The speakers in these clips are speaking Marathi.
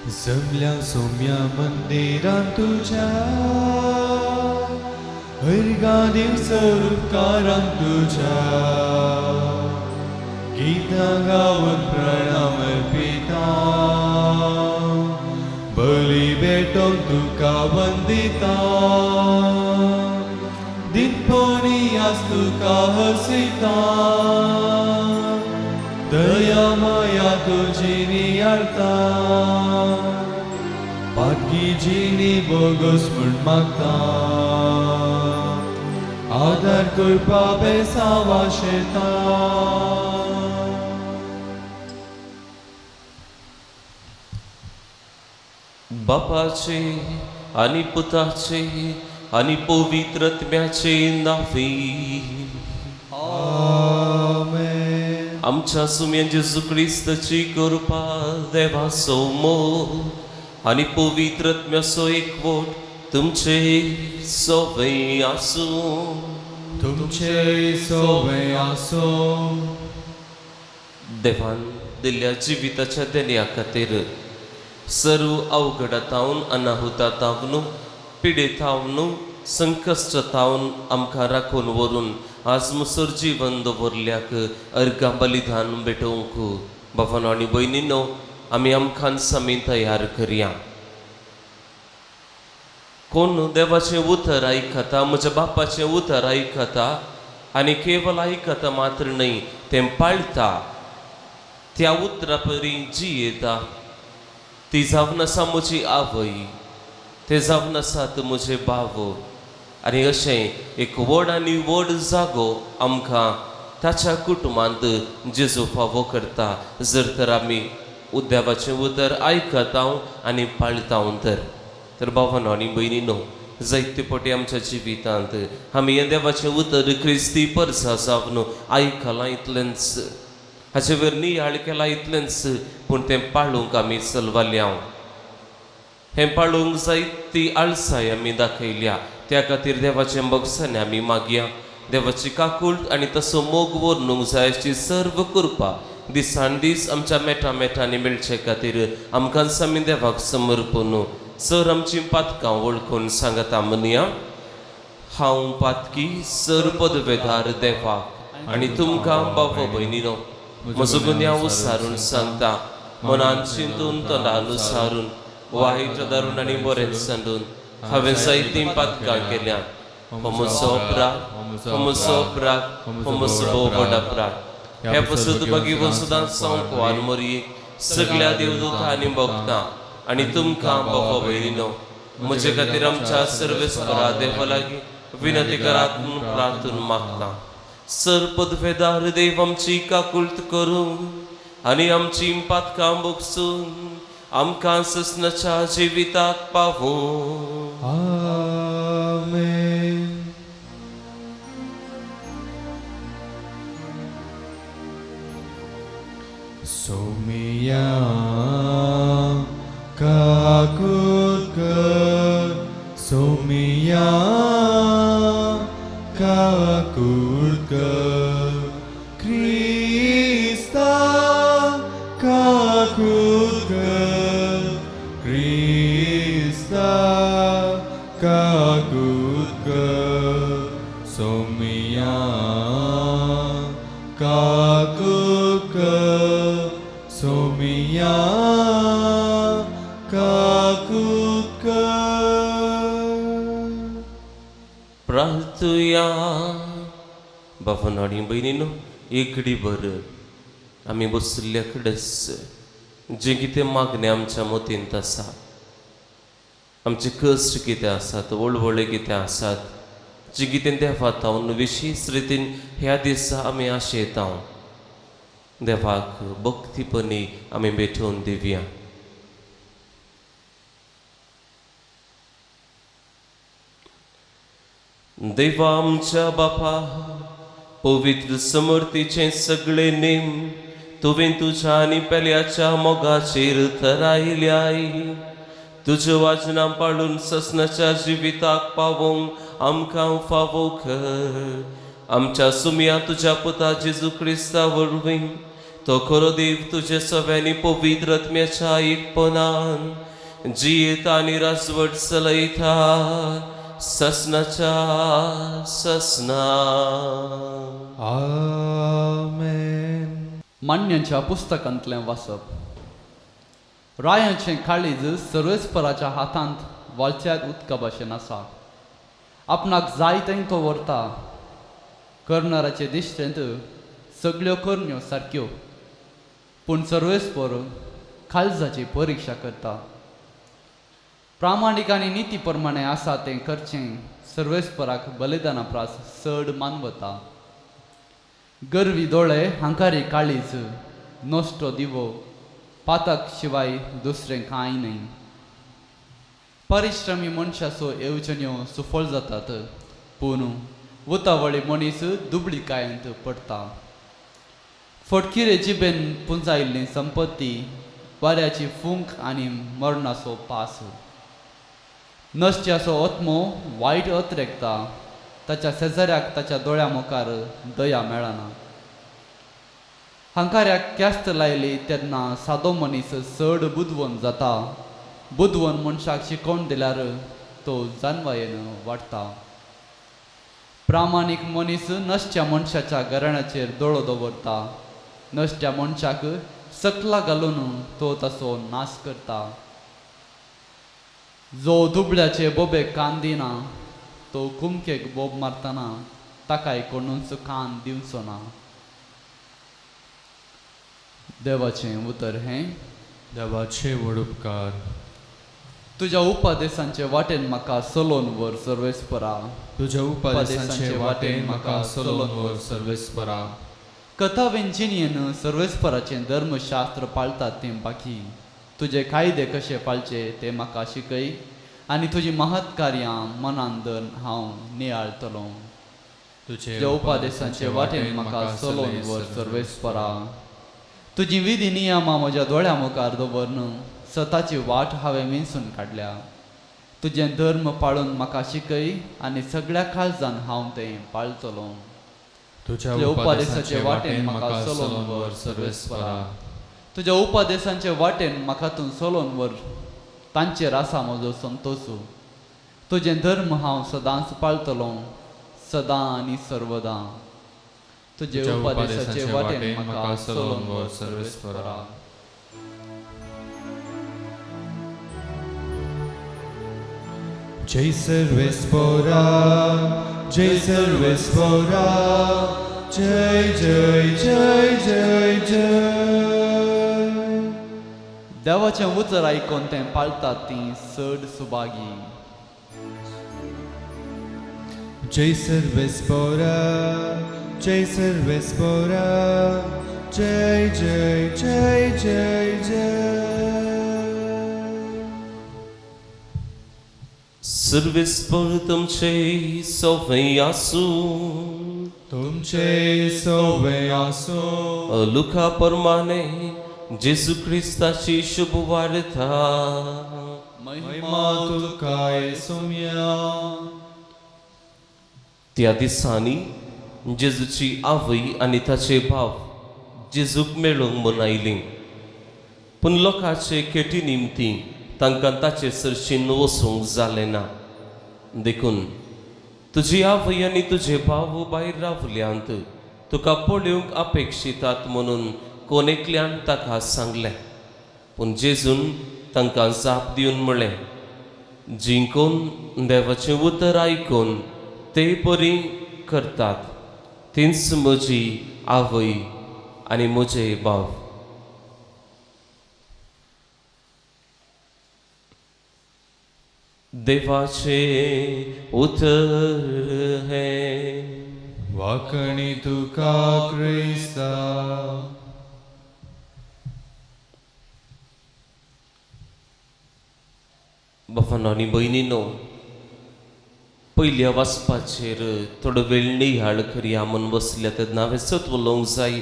जमल्या सोम्या मंदिरात तुझ्या हरगा दिवस उपकारांत तुझ्या गीता गावन प्रणाम अर्पिता बळी भेटोवन तुका वंदिता दिनपणी आज तुका हसिता दया माया तुझी नियाळता पातकी जिणी बोगस म्हूण मागता आदार करपा बेसावा शेता बापाचे आणि पुताचे आणि पवित्रत्म्याचे नावे आमेन. आमच्या सुम्या जेजू ख्रिस्ताची कृपा देवाचो मोग आणि पवित्रत्म्याचो एकवट तुमचे सोबे आसूं. तुमचे सोबे आसो. देवान दिल्ल्या जिविताच्या देण्या खातीर सर्व अवघडातावन अनाहुतातावन पिडेतावन संकश्टातावन आमकां राखून व्हरून आज मुसर जीवन दवरल्याक अर्गां बलिदान भेटोवंक बाबानो आनी भयणीनो आमी आमकां सामी तयार करया. कोण देवाचें उतर आयकता म्हज्या बापाचें उतर आयकता आनी केवल आयकता मात्र न्हय तें पाळटा त्या उतरा परी जियेता ती जावन आसा म्हजी आवय ते जावन आसात म्हजे भाव आनी अशें एक व्हड आनी व्हड जागो आमकां ताच्या कुटुंबांत जेजू फावो करता जर तर आमी देवाचें उतर आयकता आनी पाळता तर भावांनो आनी भयणीनो जायते फावटी आमच्या जिवितांत आमी हें देवाचें उतर क्रिस्ती परसा जावन आयकलां इतलेंच हाचे वयर नियाळ केला इतलेंच पूण तें पाळूंक आमी चलवाल्या. हें पाळूंक जायती आळसाय आमी दाखयल्या त्या खातीर देवाचें मोगसाने आमी मागया. देवाची काकूळट आनी तसो मोग वर्णूंक जाय अशी सर्व कृपा दिसान दीस आमच्या मेटांनी मेळचे खातीर आमकां आमी देवाक समर्पण. सर आमची पातकां वळखून सांगता म्हणया. हांव पातकी सर पदवेदार देवाक आनी तुमकां बाबा भयणीनो म्हजो गुन्यांव उसारून सांगता मनान चिंतून तोंडान उसारून वायट दारून आनी बरें सांडून हांवें जायतीं पातकां केल्यां. हो म्हजो अपराध, हो म्हजो अपराध, हो म्हजो भोव अपराध. हे पसून बागी वसुदां सांग वार मरी सगळ्या देवदूतां आनी भक्तां आनी तुमकां बाबा भयणीनो म्हजे खातीर आमच्या सर्वेस्परा देवा लागीं विनंती करात म्हूण प्रार्थून मागता. सर पदवेदार देव आमची काकुळट करून आनी आमची पातकां बोगसून आमकां ससनाच्या जिविताक पावूं. आमेन. सोमिया काकुळट कर सोमिया काकुळट कर क्रिस्ता काकुळट कर क्रिस्ता काकुळट कर सोमिया काकुळट कर सोमिया काकुळट कर. प्रार्थुया. बाबांनो आनी भयणीनो एक घडीभर आमी बसल्या कडेच जें कितें मागणें आमच्या मतींत आसा आमचे कश्ट कितें आसात वळवळे कितें आसात जें कितें देवाक हांव विशेश रितीन ह्या दिसा आमी आशेता देवाक भक्तीपणी आमी भेटोवन दिवया. देवा आमच्या बापा पवित्र समर्थीचे सगळे नेम तुवें तुज्या आनी पेल्याच्या मोगाचेर थरायल्याय. तुज्या वाचनां पाळून ससनाच्या जिविताक पावोवंक आमकां फावो कर. आमच्या सुमया तुज्या पुता जेजू क्रिस्ता वरवीं तो खरो देव तुझे सव्यांनी पवित्र आत्म्याच्या एकपणान जियेता आनी राजवट चलयता ससनाच्या ससना. आमेन. मान्यांच्या पुस्तकांतलें वाचप. रायाचें काळीज सर्वेस्पराच्या हातांत वालच्यात उदका भाशेन आसा. आपणाक जाय तें तो व्हरता. करणाराचे दिश्टेंत सगळ्यो करण्यो सारक्यो, पूण सर्वेस्पर काळजाची परिक्षा करता. प्रामाणीक आनी निती प्रमाणे आसा तें करचें सर्वेस्पराक बलिदाना प्रास चड मानवता. गरवी दोळे, हंकारी काळीज, नश्टो दिवो, पातक शिवाय दुसरें कांय न्हय. परिश्रमी मनशाचो येवजण्यो सुफळ जातात, पूण उतावळी मनीस दुबळीकायेंत पडटा. फटकिरे जिबेन पुंजायल्ली संपत्ती, वाऱ्याची फूंक आनी मरणाचो पास. नश्ट्याचो आत्मो वायट अत्रेकता, ताच्या शेजाऱ्याक ताच्या दोळ्या मुखार दया मेळना. हंकाऱ्याक क्यास्त लायली तेन्ना सादो मनीस चड बुदवण जाता. बुदवण मनशाक शिकोवन दिल्यार तो जानवायेन वाडटा. प्रामाणीक मनीस नश्ट्या मनशाच्या घराण्याचेर दोळो दवरता. नश्ट्या मनशाक सकला घालून तो ताचो नाश करता. जो दुबळ्याचे बोबेक कान दिना, तो कुमकेक बोब मारतना ताकाय कोणूच कान दिवचो ना. देवाचें उतर हें. देवाचे व्हड उपकार. तुज्या उपादेसांचे वाटेन म्हाका चलोवन व्हर सर्वेस्परा. तुज्या उपादेसांचे वाटेन म्हाका चलोवन व्हर सर्वेस्परा. कथा वेंचिनीयन सर्वेस्पराचें धर्मशास्त्र पाळतात तें बाकी. तुजे कायदे कशे पाळचे ते म्हाका शिकय, आनी तुजी महत् कार्यां मनान धर हांव नियाळतलों. तुज्या उपादेसांचे वाटेन म्हाका चलोवन व्हर सर्वेस्परा. तुजी विधी नियमां म्हज्या दोळ्या मुखार दवरन स्वताची वाट हांवें विंचून काडल्या. तुजें धर्म पाळून म्हाका शिकय, आनी सगळ्या काळजान हांव तें पाळतलों. तुज्या उपादेसांचे वाटेन म्हाका चलोवन व्हर सर्वेस्परा. तुज्या उपादेसांचे वाटेन म्हाका तूं चलोवन व्हर, तांचेर आसा म्हजो संतोष. तुजें धर्म हांव सदांच पाळतलों, सदां आनी सर्वदां. तुजे उपादेसांचे वाटेन म्हाका चलोवन व्हर सर्वेस्परा. जय सर्वेस्परा, जय सर्वेस्परा, जय जय जय जय जय. देवाचें उतर आयकोन तें पाळतात तीं चड सुभागी. जय सर्वेस्परा, जय सर्वेस्परा, जय जय जय जय जय. सर्वेस्पर तुमचे सवय आसूं, तुमचे सवय आसूं. लुका प्रमाणे जेजू ख्रिस्ताची शुभ वार्ता. महिमा तुका येसुम्या. त्या दिसांनी जेजूची आवय आनी ताचे भाव जेजूक मेळूंक म्हूण आयलीं, पूण लोकांचे केटी निमती तांकां ताचे सरशीन वचूंक जालें ना. देखून तुजी आवय आनी तुजे भाव भायर रावल्यांत तुका पळोवंक अपेक्षितात म्हणून कोणेकल्यान ताका सांगलें. पूण जेजून तांकां जाप दिवन म्हळें, जिंकून देवाचें उतर आयकून ते बरी करतात तींच म्हजी आवय आनी म्हजे भाव. देवाचे उतर हें. वाकणी तुका क्रिस्ता. बाबांनो आनी भयणींनो, पयल्या वाचपाचेर थोडो वेळ नियाळ करया म्हूण बसल्या तेन्ना हांवें सत उलोवंक जाय.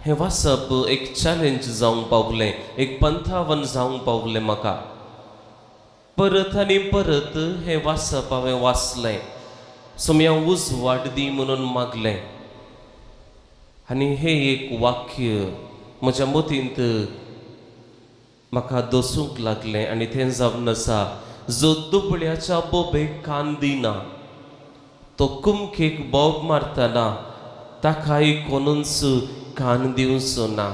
हें वाचप एक चॅलेंज जावंक पावलें, एक पंथावन जावंक पावलें म्हाका. परत आनी परत हें वाचप हांवें वाचलें. सो हांव उजवाड दी म्हणून मागलें. आनी हे एक वाक्य म्हज्या मतींत म्हाका दसूंक लागलें आनी तें जावन आसा, जो दुबळ्याच्या बोबेक कान दिना तो कुमकेक बोब मारतना ताकाय कोणूच कान दिवचो ना.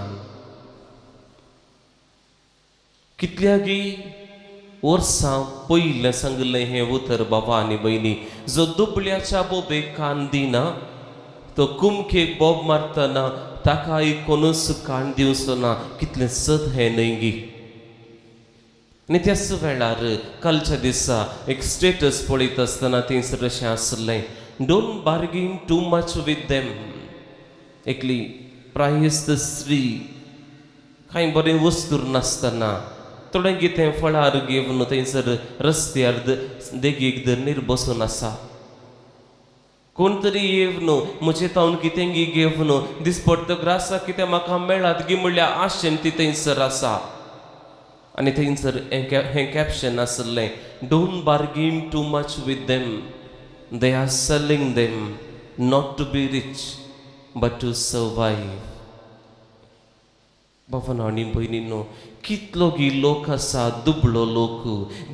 कितल्यागी वर्सां पयलें सांगलें हें उतर बाबा आनी भयणी. जो दुबळ्याच्या बोबेक कान दिना तो कुमकेक बोब मारतना ताकाय कोणूच कान दिवचो ना. कितलें सत हें न्हय गी. आनी त्याच वेळार कालच्या दिसा एक स्टेटस पळयत आसतना थंयसर अशें आसलें, don't bargain too much with them. एकली प्रायस द स्त्री कांय बरें वस्तूर नासतना थोडें कितें फळार घेवन थंयसर रस्त्यार देगेक धरणीर बसून आसा. कोण तरी येवन म्हजें तावन कितें गी घेवन दिसपट्ट ग्रासा कितें म्हाका मेळात गी म्हणल्यार आशेन ती थंयसर आसा. आनी थंयसर हें कॅप्शन आसलें, don't bargain too much with them, they are selling them not to be rich but to survive. बाबा आनी भयणींनो, कितलो गी लोक आसा दुबळो लोक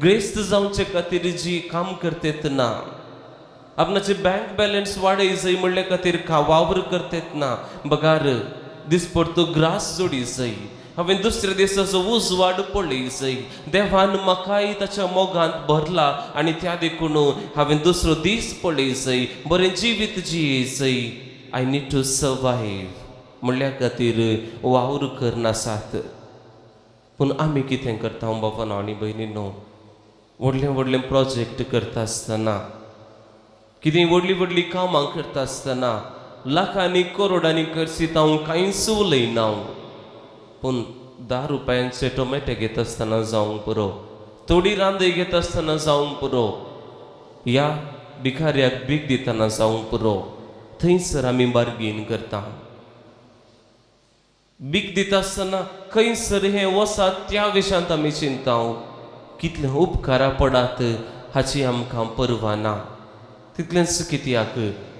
ग्रेस्त जावचे खातीर जी काम करतात ना, आपणाचे बँक बॅलन्स वाडय जाय म्हणले खातीर वावर करतात ना, बगार दिसपट्टो ग्रास जोडी जाय, हांवें दुसऱ्या दिसाचो उजवाड पळय जाय, देवान म्हाकाय ताच्या मोगांत भरला आनी त्या देखून हांवें दुसरो दीस पळय जाय, बरें जिवीत जिये जाय. आय नीड टू सर्वायव म्हणल्या खातीर वावर करनासात. पूण आमी कितें करता बाबा आनी भयणींनो, व्हडले व्हडले प्रोजेक्ट करता आसतना, कितें व्हडलीं व्हडलीं कामां करता आसतना लाखांनी करोडांनी करशीत हांव कांयच उलयना. पूण 10 रुपयांचे टोमॅटो घेत आसतना जावंक पुरो, थोडी रांदय घेत आसतना जावंक पुरो, ह्या भिकाऱ्याक भीक दितना जावंक पुरो, थंयसर आमी बार्गेन करता. भीक दिता आसतना खंयसर हें वसात त्या विशयांत आमी चिंता. कितले उपकारा पडात हाची आमकां पर्वा ना. तितलेंच कित्याक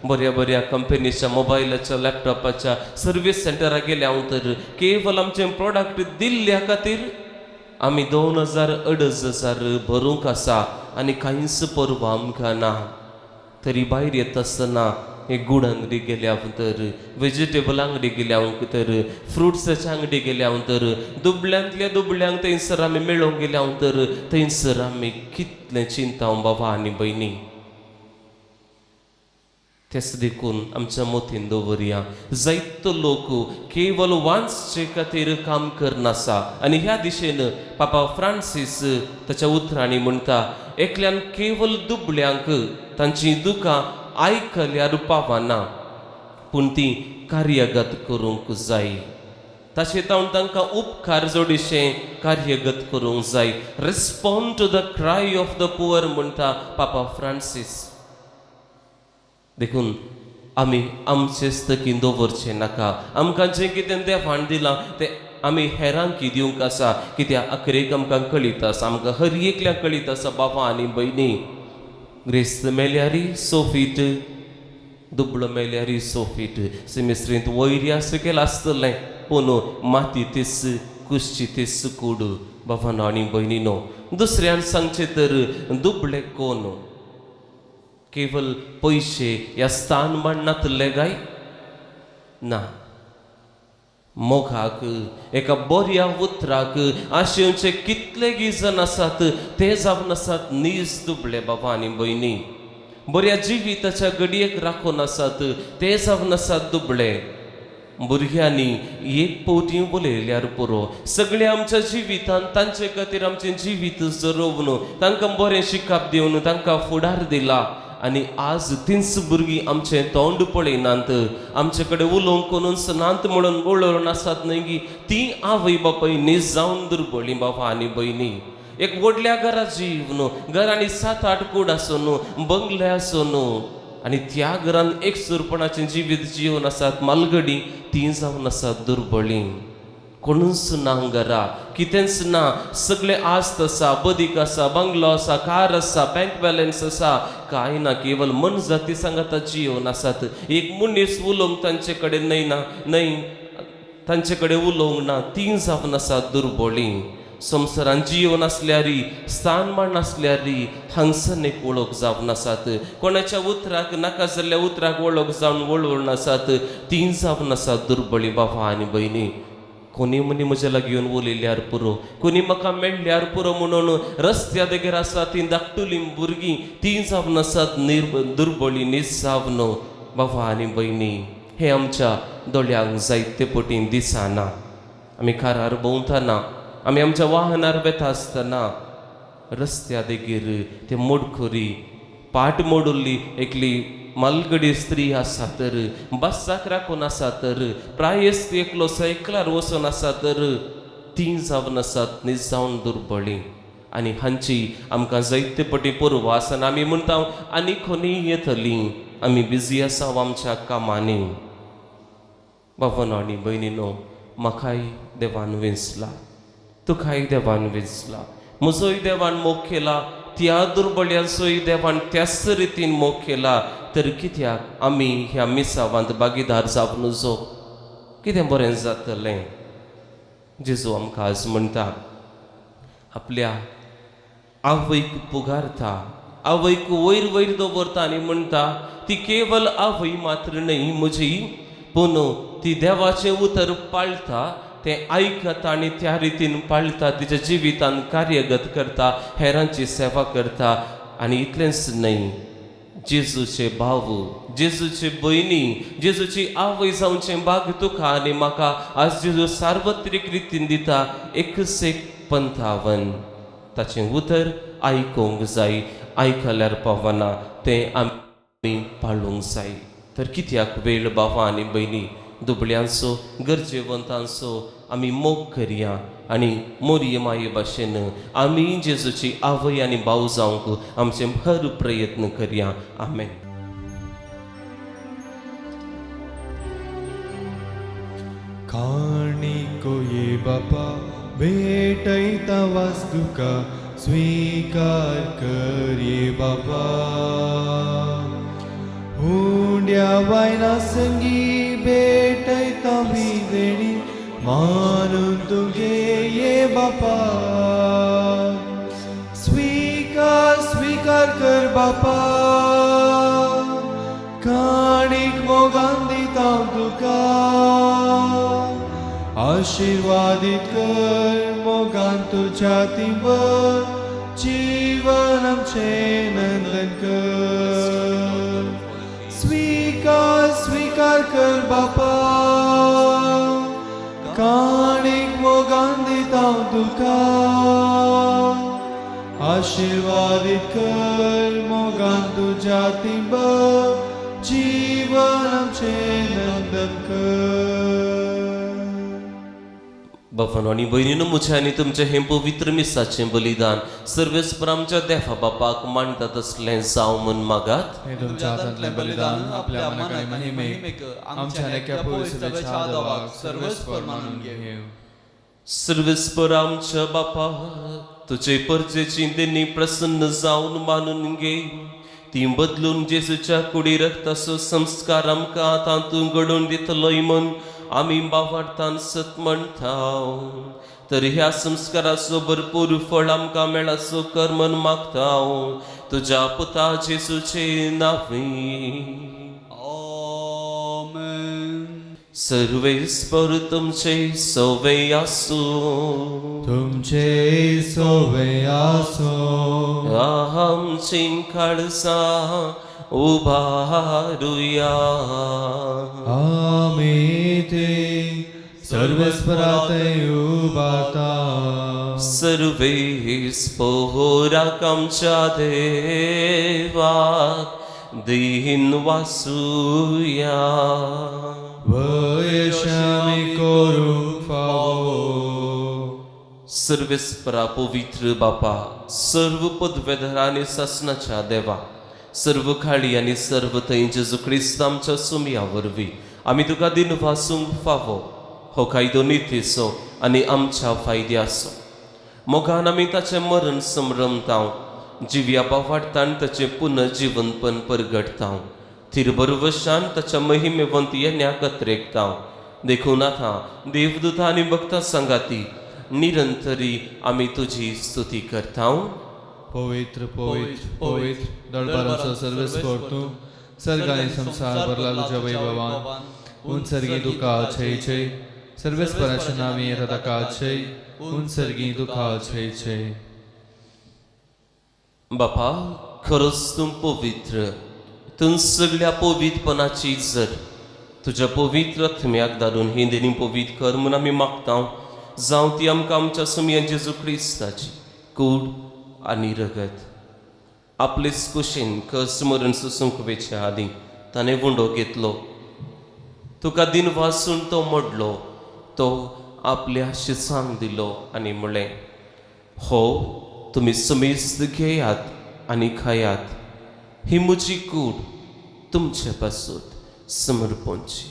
बऱ्या बऱ्या कंपनीच्या मोबायलाच्या लॅपटॉपाच्या सर्वीस सेंटराक गेले हांव तर केवल आमचें प्रोडक्ट दिल्ल्या खातीर आमी 2,000-2,500 भरूंक आसा आनी कांयच पर्वा आमकां ना. तरी भायर येता आसतना एक गूड अंगडी गेल्या तर, वेजिटेबल अंगडी गेल्या तर, फ्रुट्साच्या अंगडी गेल्या तर, दुबळ्यांतल्या दुबळ्यांक थंयसर आमी मेळोवंक गेल्या तर थंयसर आमी कितलें चिंता बाबा आनी भयणी. तेच देखून आमच्या मतीन दवरया, जायतो लोक केवल वांचचे खातीर काम करनासा. आनी ह्या दिशेन पापा फ्रांसीस ताच्या उतरांनी म्हणटा, एकल्यान केवल दुबळ्यांक तांची दुखां आयकल्यार पावना, पूण ती कार्यगत करूंक जाय. ताचे तावन तांकां उपकार जोडिशें कार्यगत करूंक जाय. Respond to the cry of the poor म्हणटा पापा फ्रांसीस. देखून आमी आमचेच तकीन दवरचें नाका. आमकां जें कितें देवान दिलां तें आमी हेरांक दिवंक आसा. कित्याक अखेरेक आमकां कळीत आसा, आमकां हर एकल्याक कळीत आसा बाबा आनी भयणी, ग्रेस्त मेल्यारी सोफीट, दुबळो मेल्यारी सोफीट. सेमिस्त्रींत वैरी आस केलें आसतलें, पूण माती तेस कुश्ची तेस कूड. बाबा आनी भयणीनो, दुसऱ्यान सांगचें तर दुबळे कोण, केवल पयशे ह्या स्थान मांडनातले गाय ना. मोगाक एका बऱ्या उतराक आशेवचे कितले जण आसात ते जावन आसात नीज दुबळे बाबा आनी भयणी. बऱ्या जिविताच्या घडयेक राखून आसात ते जावन आसात दुबळे. भुरग्यांनी एक पोटी उलयल्यार पुरो, सगळे आमच्या जिवितांत तांचे खातीर आमचें जिवीत जरोवन तांकां बरें शिकप दिवन तांकां फुडार दिला. आनी आज तींच भुरगीं आमचें तोंड पळयनात, आमचे कडेन उलोवंक कोणूच नात म्हणून बोळोवन आसात न्हय गी. ती आवय बापाय नीज जावन दुर्बळी बाबा आनी भयणी. एक व्हडल्या घरा जीवन, घरांनी 7-8 कूड आसून, बंगले आसून, आनी त्या घरान एक सुरपणाचें जिवीत जिवन आसात मालगडी, ती जावन आसात दुर्बळी. कोणूच ना हांगरा कितेंच ना सगळे आस्त आसा बदीक आसा बंगलो आसा कार आसा बँक बॅलन्स आसा कांय ना केवळ मन जाती सांगाता जिवन आसात एक मनीस उलोवंक तांचे कडेन न्हय तांचे कडेन उलोवंक ना तीं जावन आसात दुर्बळी संवसारान जीवन आसल्यारी स्थानमान आसल्यारी हांगसन एक वळख जावन आसात कोणाच्या उतराक नाका जाल्ल्या उतराक वळख जावन वळवून आसात तीं जावन आसात दुर्बळी बाबा आनी भयणी कोणी मनी म्हज्या लागीं येवन उलयल्यार पुरो कोणी म्हाका मेळ्ळ्यार पुरो म्हणून रस्त्या देगेर आसा तीं धाकटुलीं भुरगीं तीं जावन आसात दुर्बळी निजावन बाबा आनी भयणी हे आमच्या दोळ्यांक जायते पटीन दिसना आमी कारार भोंवतना आमी आमच्या वाहनार वेता आसतना रस्त्या देगेर ते मोडखोरी पाट मोडुल्ली एकली मालगडी स्त्री आसा तर बसाक राखून आसा तर प्रायस्त एकलो सायकलार वचून आसा तर तीं जावन आसात निजावन दुर्बळी आनी हांची आमकां जायते पटी परवा आसना आमी म्हणटा आनी कोणी येतलीं आमी बिजी आसा आमच्या कामांनी बाबानो आनी भयणीनो म्हाकाय देवान वेंचला तुकाय देवान वेंचला म्हजोय देवान मोग केला त्या दुर्बळ्यांचोय देवान त्याच रितीन मोग केला तर कित्याक आमी ह्या मिसावांत भागीदार जावन नजो कितें बरें जातलें जेजू आमकां आज म्हणटा आपल्या आवयक पुगारता आवयक वयर वयर दवरता आनी म्हणटा ती केवळ आवय मात्र न्हय म्हजी पूण ती देवाचें उतर पाळटा तें आयकता आनी त्या रितीन पाळटा तिच्या जिवितान कार्यगत करता हेरांची सेवा करता आनी इतलेंच न्हय जेजूचे भाव जेजूचे भयणी जेजूची आवय जावचें भाग तुका आनी म्हाका आज जेजू सार्वत्रीक रितीन दिता एकच एक पंथावन ताचें उतर आयकूंक जाय आयकल्यार पावना तें आमी पाळूंक जाय तर कित्याक वेळ बाबा आनी भयणी दुबळ्यांचो गरजेवंतांचो आमी मोग करया आनी मोरये माये भाशेन आमी जेजूची आवय आनी भाव जावंक आमचे भर प्रयत्न करया आमेन. काणिको ये बापा भेटैता वास्तुका स्वीकार कर ये बापा हुंड्या वायना संगी भेटैता मी देणी मानून तुगे ये बापा स्वीकार स्वीकार कर बापा काणीक मोगान दिता तुका आशीर्वादित कर मोगान तुझ्या तिंबर जीवन आमचे नंदन कर स्वीकार स्वीकार कर बापा काणीक मोगान दिता तुका आशीर्वादित कर मोगान तुझ्या तिंबर जीवन आमचे नंदन कर. बापानो आनी भयणीनो म्हजें आनी तुमचें हें पवित्र मिसाचें बलिदान सर्वेस्पर आमच्या देवा बापाक मांडटा तसलें जावं म्हूण मागात. हे तुमच्या हातांतलें बलिदान आपल्या मनाक आनी महिमेक आमच्या नेक्या पवित्रतेच्या आदवाक सर्वस्पर मानून घेव. सर्वेस्पर आमच्या बापा तुजे परजेची देणी प्रसन्न जावन मानून घे ती बदलून जेजूच्या कुडी रक्ताचो संस्कार आमकां तातूंत घडोवन दितलोय म्हूण आमी बावार्थान सत म्हणटा. तर ह्या संस्काराचो भरपूर फळ आमकां मेळाचो कर म्हूण मागता तुज्या पुता जेजूचे नांवी आमेन. सर्वेस्पर तुमचे सवय आसूं तुमचे सवय आसो आमची काळजां उबारुया आमी ते सर्वस्पराते उबारता. सर्वेस्पराक आमच्या देवाक दिन वासुया वयशामी करूंक फावो. सर्वेस्परा पवित्र बापा सर्व पदवेधर आनी सासणाच्या देवा सर्व खाडी आनी सर्व थंय जेजू क्रिस्त आमच्या सुमया वरवीं आमी तुका दिन वासूंक फावो हो कायदो नितीचो आनी आमच्या फायद्याचो. मोगान आमी ताचें मरण समरमतांव, जिव्या वाडटान ताचें पुनर्जीवनपण परगडतांव. थिरबरवशान ताच्या महिमेवंत येण्याक कत्रेकतांव. देखून आतां देवदूतां आनी भक्तां सांगाती निरंतरी आमी तुजी स्तुती करतांव. पवित्र पवित्र पवित्र दरबाराचो सर्वेस्पर तूं सर्ग आनी संसार भरला तुज्या वैभवान. उंचरगी तुका छय छय, सर्वेस्पराचें नांवी येता ताका छय, उंचरगी तुका छय छय. बापा, खरोच तूं पवित्र, तूं सगळ्या पवित्रपणाची जर तुज्या पवित्र आत्म्याक धाडून ही देणी पवित्र कर म्हूण आमी मागतांव. जावं ती आमकां आमच्या सुमयेन जेजू क्रिस्ताची कूड आनी रगत आपलेच कुशीन कस मरण सुसूंक वेचे आदीं ताणें वुंडो घेतलो. तुका दिन वाचून तो मोडलो, तो आपल्या शिसांक दिलो आनी म्हळें, हो तुमी समेस्त घेयात आनी खायात, ही म्हजी कूड तुमचे पासून समर्पणची.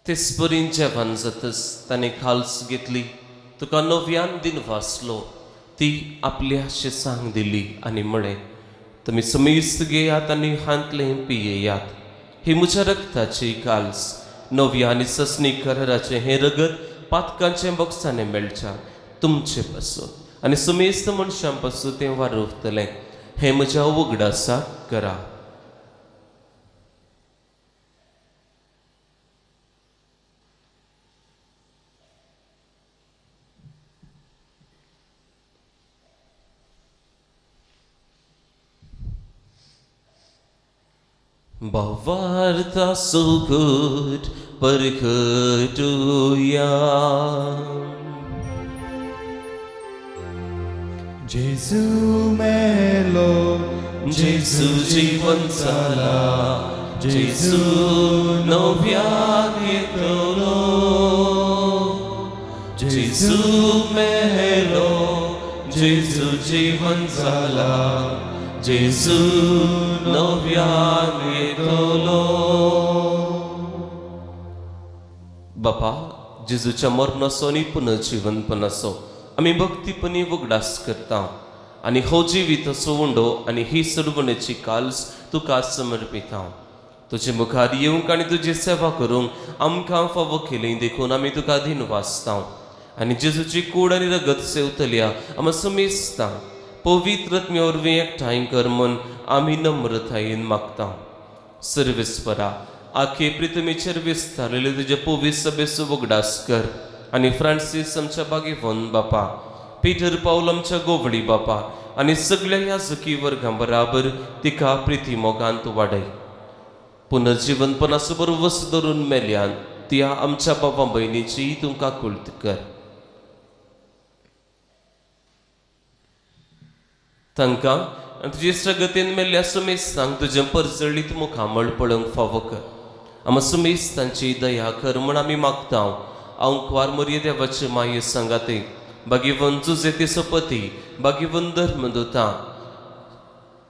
तेसपरीन जेवण जातच ताणें खालस घेतली, तुका नव्यान दिन वाचलो, ती आपल्या शिसांक दिली आनी म्हळें, तुमी समेस्त घेयात आनी हांतलें पियेयात, ही म्हज्या रक्ताची काल्स नव्या आनी ससनी कराराचें हें रगत पातकांचें बॉक्सांनी मेळच्या तुमचे पासून आनी समेस्त मनशां पासून तें वारोवतलें. हें म्हज्या उगडासाक करा. Bavarta so good परखटूया. जेजू मेलो, जेजू जीवन जाला, जेजू नव्यान येतलो. जेजू मेलो, जेजू जीवन जाला, जेजू नव्यान येतलो. बापा, जेजूच्या मरणाचो आनी पुनर्जीवनपणाचो आमी भक्तीपणी उगडास करता आनी हो जिविताचो उंडो आनी ही सर्वणेची काल्स तुका समर्पिता. तुजे मुखार येवंक आनी तुजी सेवा करूंक आमकां फावो केलें देखून आमी तुका दिन वाचता आनी जेजूची कूड आनी रगत सेवतल्या आमी समेस्तां पवित्र आत्म्या वरवीं एकठांय कर म्हूण आमी नम्रतायेन मागता. सर्वेस्परा, आखे प्रितमेचेर विस्तारलेले तुजे पवित्र सभेचो उगडास कर आनी फ्रांसीस आमच्या बागेवन बापा, पिटर पावल आमच्या गोवडी बापा आनी सगळ्या याजकी वर्गां बराबर तिका प्रिती मोगान तूं वाडय. पुनर्जीवनपणाचो बरो वस धरून मेल्यान त्या आमच्या बाबा भयणीची तुमकां कुळत कर. तांकां तुजे सगतेन मेल्ल्या समेस्तांक तुजें परजळीत मुखामळ पळोवंक फावो कर. आमी समेस्तांची दया कर म्हूण आमी मागता. अंकवार मर्ये देवाचे माये सांगाते, भागिवन जुजे तिचो पती, भागिवन धर्मदूता,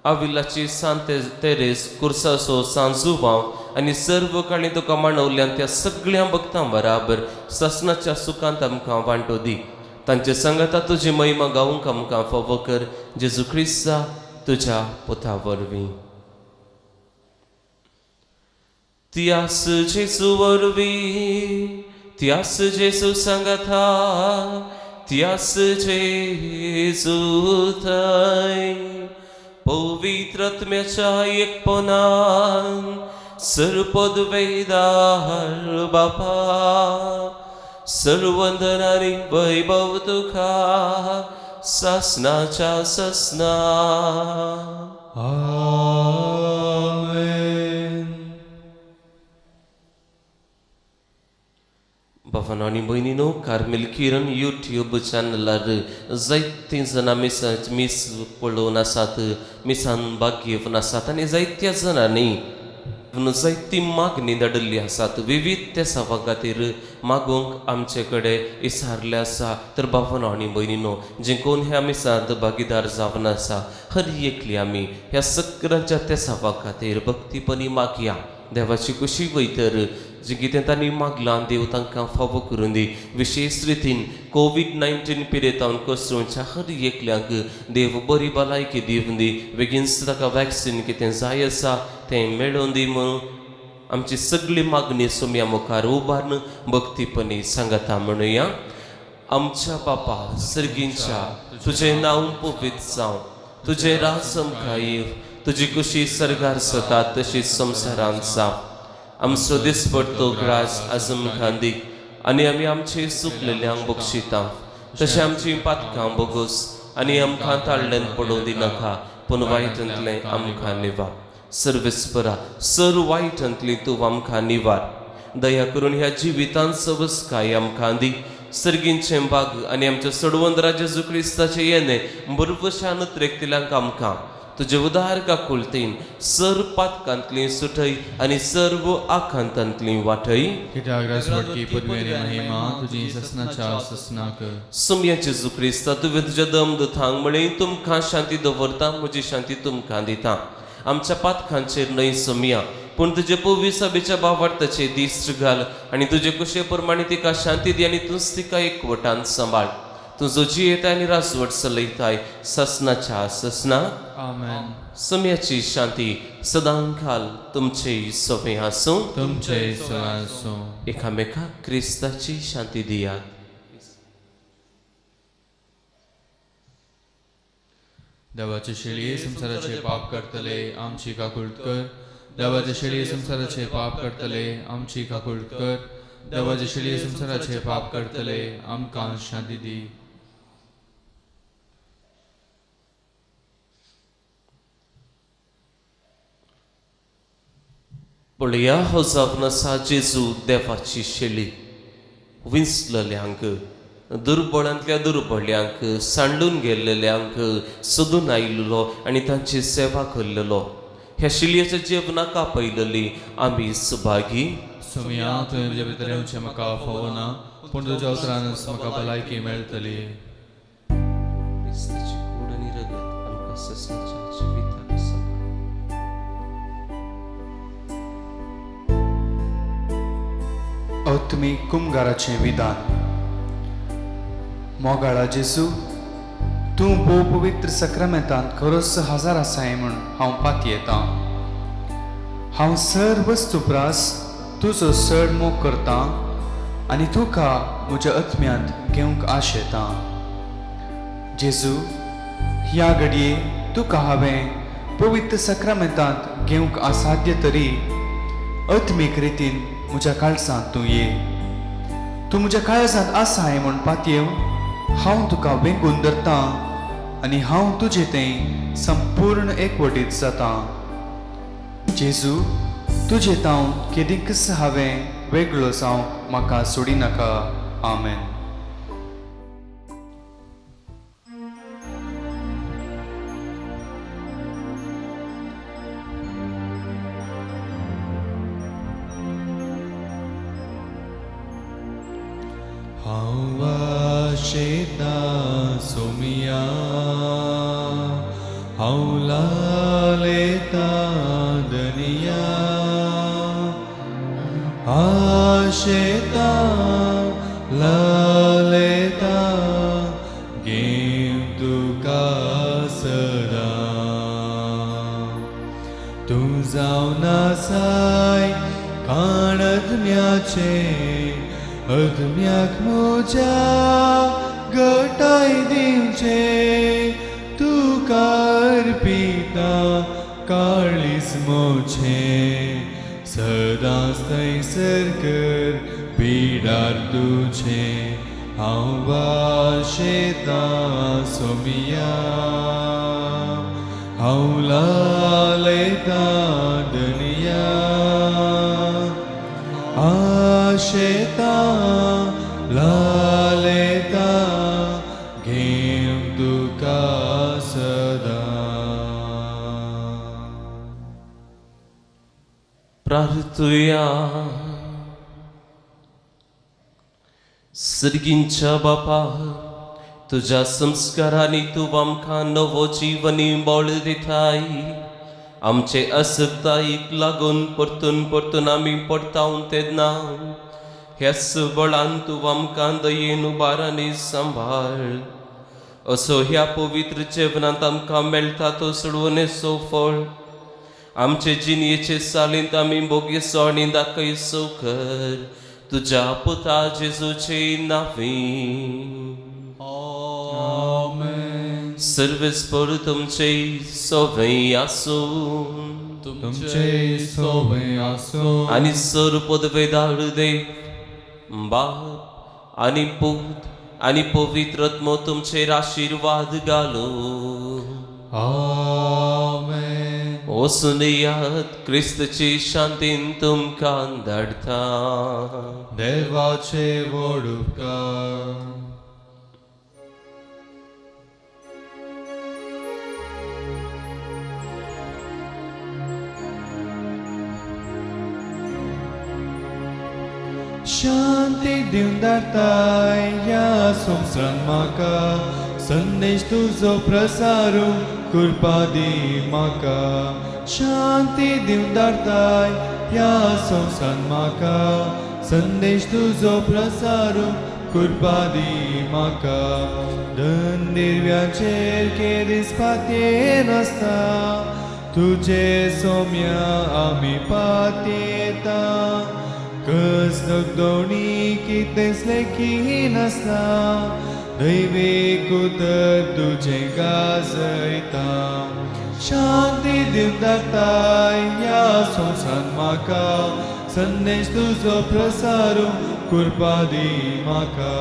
आविलाची सांत तेरेस, कुर्सासो सांजुवांव आनी सर्व काळी तुका मांडवल्यान त्या सगळ्या भक्तां बराबर ससनाच्या सुखांत आमकां वांटो दी. तांचे संगता तुजी महिमा गावूंक आमकां फावो कर. जेजू क्रिस्ता तुज्या पुता वरवीं. त्यास जेजू वरवीं, त्यास जेजू सांगता, त्यास जेजू थंय पवित्र आत्म्याच्या एकपणान सर्वपद वेदार बापा, सर्वंदनारी वैभव तुका ससनाच्या ससना. आमेन. भावांनो आनी भयणीनो, कार्मेल किरण यूट्यूब चॅनलार जायतीं जाणां मिस पळोवन आसात, मिसान भाग घेवन आसात आनी जायत्या जाणांनी म्हणून जायती मागणी धाडिल्ली आसात विविध त्या सभा खातीर मागूंक आमचे कडेन इसारले आसा तर भावनो आनी भयणीनो जे कोण हे आमी सार्थ भागीदार जावन आसा हर एकली आमी ह्या सगळ्यांच्या त्या सभा खातीर भक्तीपणी मागया देवाची खुशी वयतर जे कितें तांणी मागलां देव तांकां फावो करून दी विशेष रितीन कोविड-19 पिडेतावन कोसळूनच्या हर एकल्यांक देव बरी भलायकी दिवन दी बेगीनच ताका वॅक्सिन कितें जाय आसा तें मेळोवन दी म्हणून आमची सगळी मागणी सोम्या मुखार उबारून भक्तीपणी सांगता म्हणुया आमच्या बापा सर्गींच्या तुजें नांव पवित्र जावं तुजें राज आमकां येव तुजी खुशी सर्गार जाता तशी संवसारांत जावं आमचो दिसपडतो ग्रास आज आमकां दी आनी आमी आमचे चुकलेल्यांक बक्षिता तशें आमची पातकां बोगोस आनी आमकां ताळ्ळेन पडोवं दिनाका पूण वायटांतलें आमकां निवार सर्वेस्परा सर वायटांतली तूं आमकां निवार दया करून ह्या जिवितांत सवस्काय आमकां दी सर्गींचें बाग आनी आमच्या सोडवंत राजा जेजू क्रिस्ताचें येणें बरोवशान त्रेकतिल्यांक आमकां तुजे उदार काकुलतेन सर पातकांतली सुटय आनी सर्व आखांतांतली वाटय कित्याक राजवटकी पदवी आनी महिमा तुजी ससनाच्या ससनाक सोम्या जेजू क्रिस्ता तुवें तुज्या दमदुतांक म्हळें तुमकां शांती दवरता म्हजी शांती तुमकां दिता आमच्या पातकांचेर न्हय सोम्या पूण तुजे पवी सभेच्या भावार्थाचे दीस घाल आनी तुजे कुशे प्रमाणे तिका शांती दी आनी तूंच तिका एकवटान सांबाळ तुजो जियेताय आनी राजवट चलयताय ससनाच्या ससनाक आमेन सोम्याची शांती सदांकाल तुमचे सोबे आसूं तुमचे सवासो एकामेकाक क्रिस्ताची शांती दियात देवाचे शेळये संसाराचे पाप करतले आमची काकुळट कर देवाचे शेळये संसाराचे पाप करतले आमची काकुळट कर देवाचे शेळये संसाराचे पाप करतले आमकां शांती दी पळया हो जावन आसा जेजू देवाची शेळी विंचलल्यांक दुर्बळांतल्या दुर्बळ्यांक सांडून गेल्लेल्यांक सोदून आयिल्लो आनी तांची सेवा केल्लो ह्या शिलयेच्या जेवणाक आपयलेली आमी सुभागी सोम्या तुवें म्हजे भितर येवचें म्हाका फावो ना पूण तुज्या उतरानच म्हाका भलायकी मेळटली क्रिस्ताची कूड आनी रगत आमकां ससनाच्या जिविताक सांबाळ औत्मीक कुमगाराचें विधान मोगाळा जेजू तूं भोव पवित्र सक्रामेंतांत खरोच हजर आसाय म्हूण हांव पाती येतां हांव सर वस्तुप्रास तुजो चड मोग करतां आनी तुका म्हज्या आत्म्यांत घेवंक आश येतां जेजू ह्या घडये तुका हांवें पवित्र सक्रामेंतांत घेवंक असाध्य तरी आत्मीक रितीन म्हज्या काळजांत तूं ये तूं म्हज्या काळजांत आसाय म्हूण पातयेव हांव तुका वेंगून धरतां आनी हांव तुजें तें संपूर्ण एकवटीत जातां जेजू तुजें तावन केदींकच हांवें वेगळो जावंक म्हाका सोडिनाका आमेन हांव वाशेता सोमिया हांव लालेता दनिया आशेता लालेता घेव तुका सदा तूं जावन आसाय काण अदम्याचे अदम्याक म्हज्या घटाय दिवचे तुका अर्पिता काळीस मोचे सदांच थंयसर कर पिडार तुझे हांव वाशेता सोमिया हांव लालेता दनिया आशेता लालेता घेव तुका सदा तुया सर्गींच्या बापा तुझ्या संस्कारांनी तू आमकां नवो जीवनी बळ दिताय आमचे असक्ताईक लागून परतून परतून आमी पडतां तेन्ना ह्याच बळान तू आमकां दयेन उबारांनी सांबाळ असो ह्या पवित्र जेवणांत आमकां मेळटा तो सोडवणेचो फळ आमचे जिणयेचे सालींत आमी भोगयेचो आनी दाखयचो कर तुझ्या पुता जेजूचे नांवी आमेन. सर्वेस्पर तुमचे सोवे आसूं तुमचे सोवे आसो आनी सर पदवेदार देव बाप आनी पूत आनी पवित्र आत्मो तुमचेर आशीर्वाद घालो आमेन. वचून येयात क्रिस्तची शांतीन तुमकां धाडटा देवाचे व्हड उपकार शांती दिवन धाडटाय ह्या संवसारांत म्हाका संदेश तुजो प्रसारू कृपा दी म्हाका शांती दिवन धाडटाय ह्या संवसारांत म्हाका संदेश तुजो प्रसारू कृपा दी म्हाका धन निर्व्याचेर केरीस पातयेन आसता तुजे सोम्या आमी पातयेता कसलक दोणी कितेंच लेखी नासता दैवीक उतर तुजें गाजयता शांती दिवन धाडटाय ह्या संवसारांत म्हाका संदेश तुजो प्रसारू कृपा दी म्हाका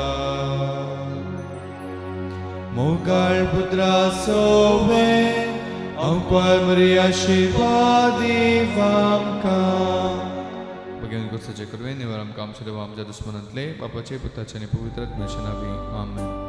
मोगाळ पुत्रा सोवे अंपार मरी आशीर्वाद दीव आमकां भगवान गुरसाचे करवे निवार आमकां आमच्या देवा आमच्या दुश्मनांतले बापाचे पुताचे आनी पवित्र आत्म्याचे नांवी आमेन.